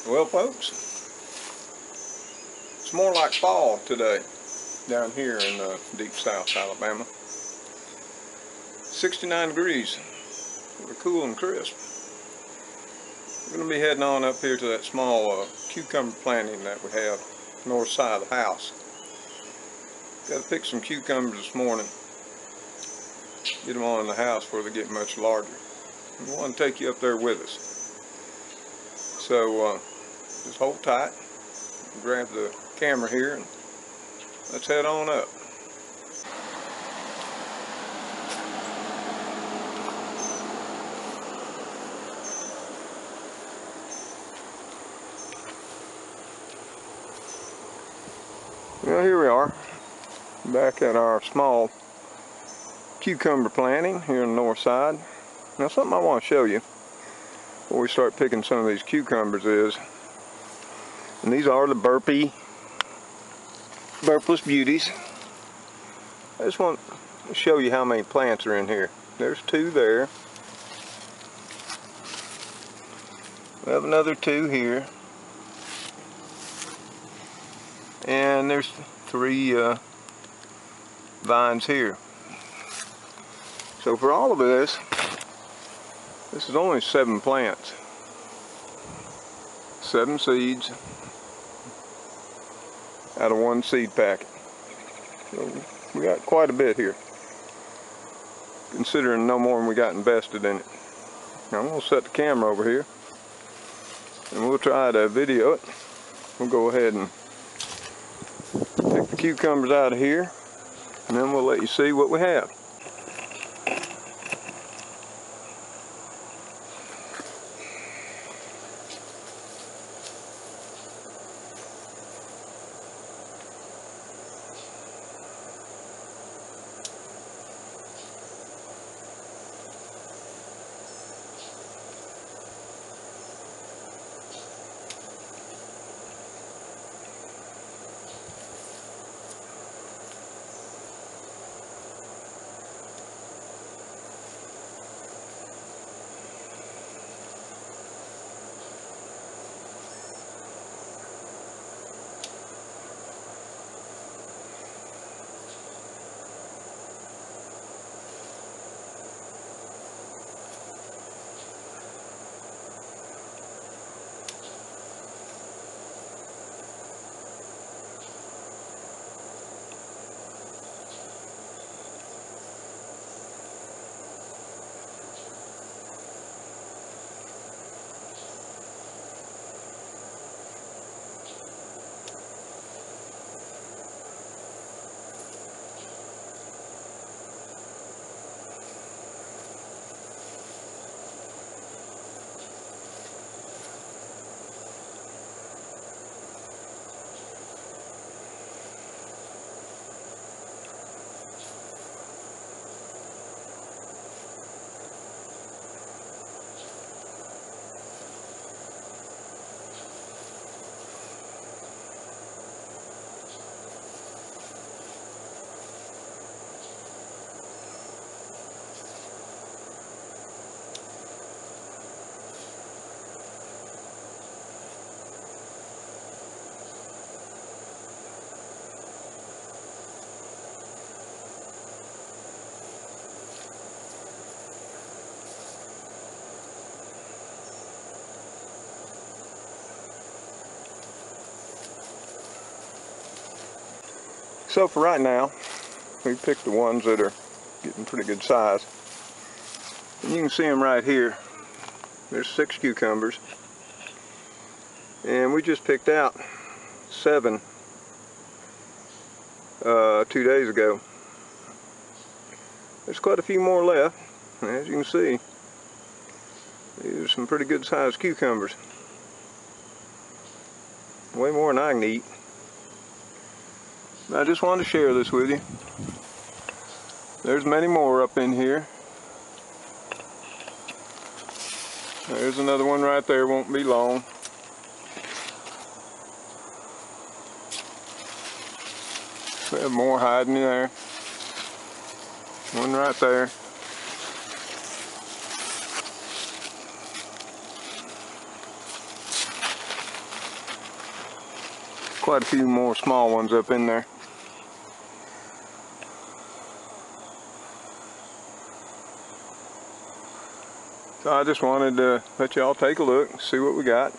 Well, folks, it's more like fall today down here in Deep South Alabama. 69 degrees, we're cool and crisp. We're going to be heading on up here to that small cucumber planting that we have north side of the house. Got to pick some cucumbers this morning, get them on in the house before they get much larger. We want to take you up there with us. So just hold tight, grab the camera here, and let's head on up. Well, here we are, back at our small cucumber planting here on the north side. Now, something I want to show you before we start picking some of these cucumbers is, and these are the Burpee Burpless Beauties. I just want to show you how many plants are in here. There's two there. We have another two here. And there's three vines here. So for all of this is only 7 plants. 7 seeds out of 1 seed packet. So we got quite a bit here, considering no more than we got invested in it. Now I'm going to set the camera over here and we'll try to video it. We'll go ahead and take the cucumbers out of here, and then we'll let you see what we have. So for right now, we picked the ones that are getting pretty good size. And you can see them right here. There's 6 cucumbers. And we just picked out 7 2 days ago. There's quite a few more left. And as you can see, these are some pretty good sized cucumbers. Way more than I can eat. I just wanted to share this with you. There's many more up in here. There's another one right there, won't be long. We have more hiding in there. One right there. quite a few more small ones up in there. So I just wanted to let y'all take a look and see what we got.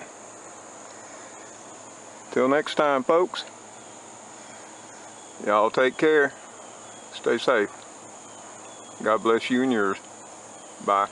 Till next time, folks, y'all take care. Stay safe. God bless you and yours. Bye.